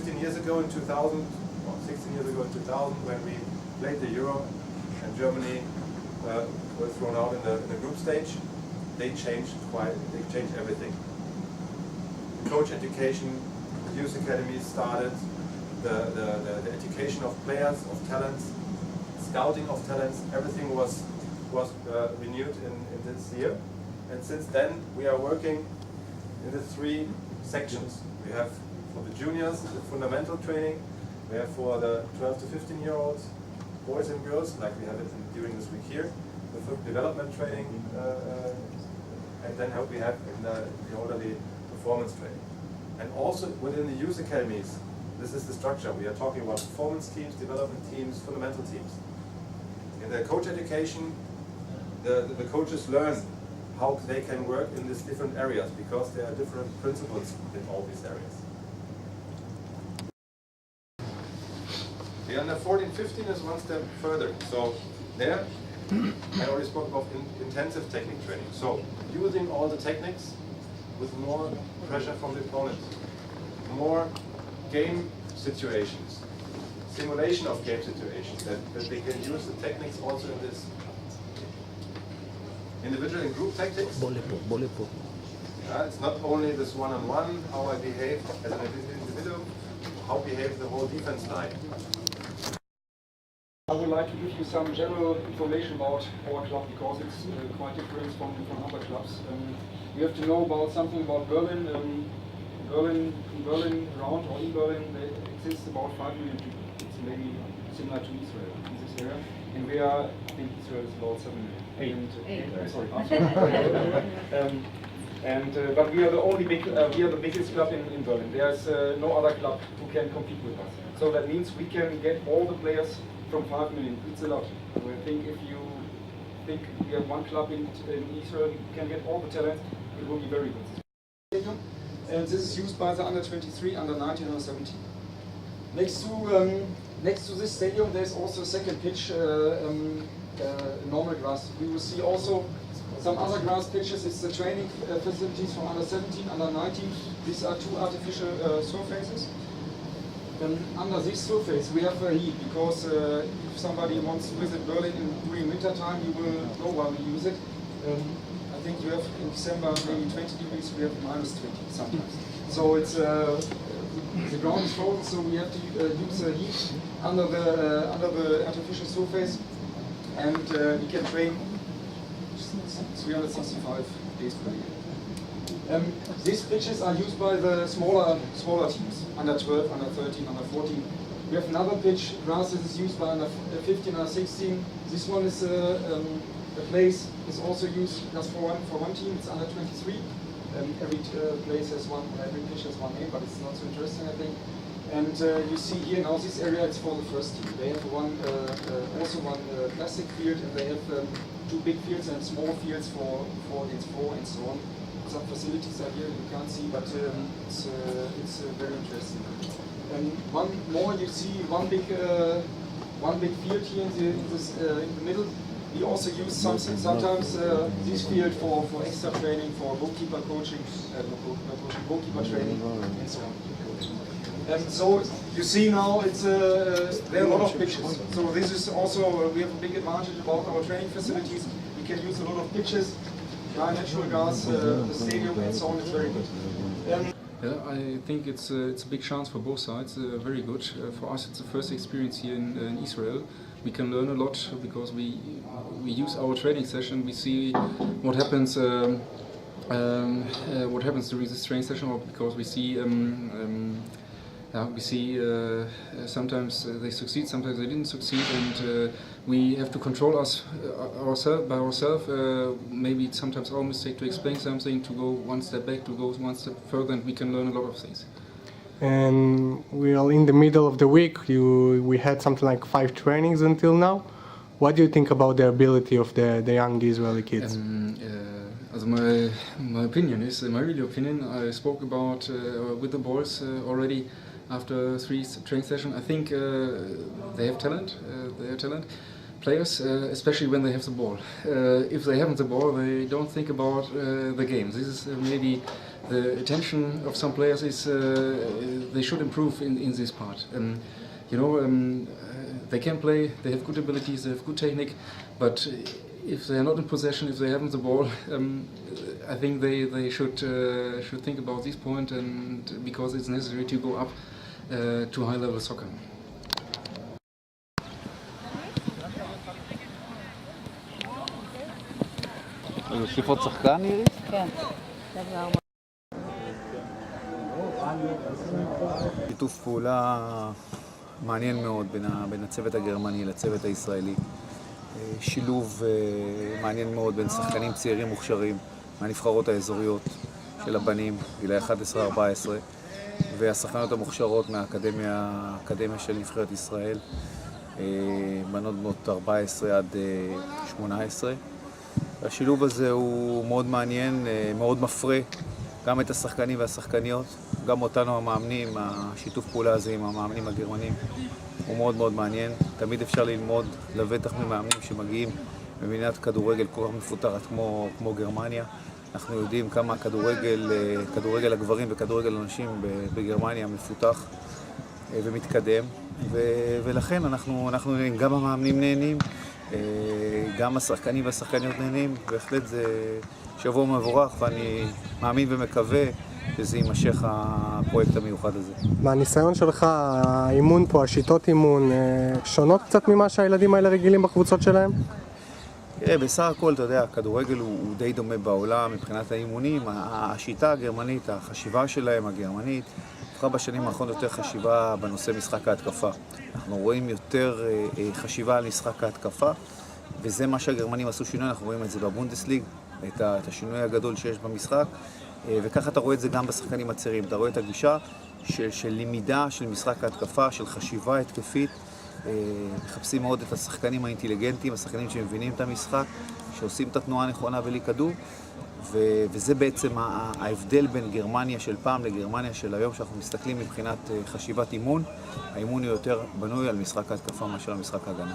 15 years ago in 2000, or 16 years ago in 2000, when we played the Euro and Germany were thrown out in the group stage, they changed everything. The coach education, the youth academies started, the education of players, of talents, scouting of talents, everything was renewed in this year. And since then we are working in the 3 sections. We have for the juniors the fundamental training, we have for the 12 to 15-year-olds, boys and girls, like we have it during this week here, the development training, and then we have in the orderly performance training. And also within the youth academies, this is the structure. We are talking about performance teams, development teams, fundamental teams. In the coach education, the coaches learn how they can work in these different areas, because there are different principles in all these areas. The under 14-15 is one step further. So there, I already spoke about intensive technique training. So using all the techniques with more pressure from the opponent, more game situations, simulation of game situations, that they can use the techniques also in this individual and group tactics. It's not only this one-on-one, how I behave as an individual, how behave the whole defense line. I would like to give you some general information about our club, because it's quite different from other clubs. You have to know about something about Berlin. In Berlin, around or in Berlin, there exists about 5 million people. It's maybe similar to Israel in this area. And we are, I think Israel is about 7 million. But we are the only we are the biggest club in Berlin. There's no other club who can compete with us. So that means we can get all the players from 5 million. It's a lot. So I think if you think we have one club in Israel, you can get all the talent, it will be very good. And this is used by the under 23, under 19, under 17. Next to this stadium, there's also a second pitch, normal grass. We will see also some other grass pitches. It's the training facilities from under 17, under 19. These are 2 artificial surfaces. Under this surface we have a heat, because if somebody wants to visit Berlin during winter time, you will know why we use it. I think you have in December maybe 20 degrees, we have minus 20 sometimes. So it's the ground is frozen, so we have to use the heat under the artificial surface, and we can train 365 days per year. These pitches are used by the smaller teams, under 12, under 13, under 14. We have another pitch, grass, that is used by under 15, under 16. This one is a place is also used just for one team. It's under 23. Every place has every pitch has one name, but it's not so interesting, I think. And you see here now this area is for the first team. They have also one plastic field, and they have 2 big fields and small fields for against 4 and so on. Some facilities are here you can't see, but it's very interesting. And one more, you see one big field here in the middle. We also use sometimes this field for extra training, for goalkeeper coaching, goalkeeper training, and so on. And so you see now there are a lot of pitches. So this is also, we have a big advantage about our training facilities. We can use a lot of pitches, dry natural gas, the stadium, and so on. It's very good. Yeah, I think it's a big chance for both sides. Very good. For us, it's the first experience here in Israel. We can learn a lot because we use our training session. We see what happens during this training session, or because we see sometimes they succeed, sometimes they didn't succeed, and we have to control ourselves. Maybe it's sometimes our mistake to explain something, to go one step back, to go one step further, and we can learn a lot of things. And we are in the middle of the week. We had something like 5 trainings until now. What do you think about the ability of the young Israeli kids? My opinion is, my real opinion, I spoke about with the boys already after 3 training sessions. I think they have talent. players, especially when they have the ball. If they haven't the ball, they don't think about the game. This is maybe the attention of some players is they should improve in this part. They can play, they have good abilities, they have good technique, but if they are not in possession, if they haven't the ball, I think they should think about this point, and because it's necessary to go up to high level soccer. יוסיף עוד שחקן, אירי? כן. שיתוף פעולה מעניין מאוד בין הצוות הגרמני לצוות הישראלי. שילוב מעניין מאוד בין שחקנים צעירים מוכשרים מהנבחרות האזוריות של הבנים, גילאי 11-14, והשחקנות המוכשרות מהאקדמיה של נבחרת ישראל, בנות בנות 14 עד 18. השילוב הזה הוא מאוד מעניין, מאוד מפרה גם את השחקנים והשחקניות, גם אותנו המאמנים. השיתוף פעולה הזה עם המאמנים הגרמנים הוא מאוד מאוד מעניין. תמיד אפשר ללמוד לבטח ממאמנים שמגיעים במדינת כדורגל כל כך מפותחת כמו גרמניה. אנחנו יודעים כמה כדורגל הגברים וכדורגל הנשים בגרמניה מפותח ומתקדם, ולכן אנחנו נהנים, גם המאמנים נהנים, גם השחקנים והשחקניות נהנים. בהחלט זה שבוע מבורך, ואני מאמין ומקווה שזה יימשך הפרויקט המיוחד הזה. מהניסיון שלך, האימון פה, השיטות אימון, שונות קצת ממה שהילדים האלה רגילים בקבוצות שלהם? בסך הכל, אתה יודע, הכדורגל הוא די דומה בעולם מבחינת האימונים. השיטה הגרמנית, החשיבה שלהם הגרמנית, הפכה בשנים האחרונות יותר חשיבה בנושא משחק ההתקפה. אנחנו רואים יותר חשיבה על משחק ההתקפה, וזה מה שהגרמנים עשו שינוי. אנחנו רואים את זה בבונדסליגה, את השינוי הגדול שיש במשחק, וככה אתה רואה את זה גם בשחקנים הצעירים. אתה רואה את הגישה של למידה של משחק ההתקפה, של חשיבה התקפית. מחפשים מאוד את השחקנים האינטליגנטים, השחקנים שמבינים את המשחק, שעושים את התנועה הנכונה בלי כדור, וזה בעצם ההבדל בין גרמניה של פעם לגרמניה של היום, שאנחנו מסתכלים מבחינת חשיבת אימון. האימון הוא יותר בנוי על משחק ההתקפה מאשר על משחק ההגנה.